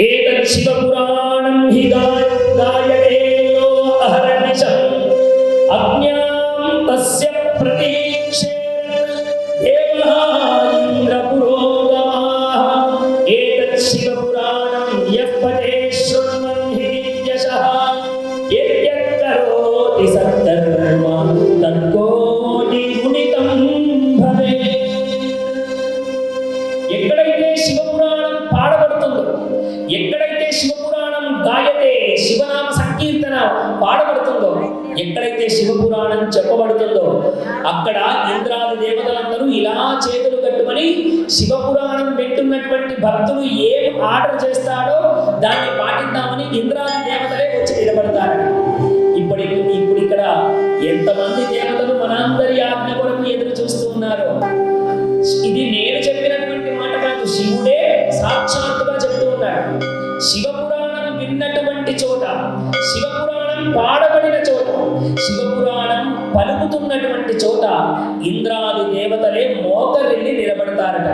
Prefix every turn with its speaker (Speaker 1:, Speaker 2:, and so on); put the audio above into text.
Speaker 1: ఏతత్ శివపురాణం హి గాయతే యో అహర్నిశం అజ్ఞాం తస్య ప్రతీక్షేణ దేవః ఇంద్రపురోగమాః ఏతత్ శివపురాణం యః పఠేత్ శృణ్వన్ హి నిత్యశః యద్యత్ కరోతి సత్కర్మ తత్కోటి గుణితం భవేత్. ఎక్కడైతే శివపురాణం పాడబడుతుందో, ఎక్కడైతే శివపురాణం గాయతే శివనామ సంకీర్తన పాడబడుతుందో, ఎక్కడైతే శివపురాణం చెప్పబడుతుందో అక్కడ ఇంద్రాది దేవతలందరూ ఇలా చేతులు కట్టుమని శివపురాణం వింటున్నటువంటి భక్తుడు ఏం ఆర్డర్ చేస్తాడో దాన్ని పాటిద్దామని ఇంద్రాది దేవతలే వచ్చి నిలబడతారు. ఇప్పుడు ఇక్కడ ఎంతమంది దేవతలు మనందరి ఆజ్ఞ కొరకు ఎదురు చూస్తూ ఉన్నారో. ఇది నేను చెప్పినటువంటి మాట కాదు, శివుడే సాక్షాత్తుగా చెప్తూ ఉన్నాడు. శివపురాణం విన్నటువంటి చోట, శివపురాణం పాడబడిన చోట, శివపురాణం పలుకుతున్నటువంటి చోట ఇంద్రాది దేవతలే మోకరిల్లి నిలబడతారట.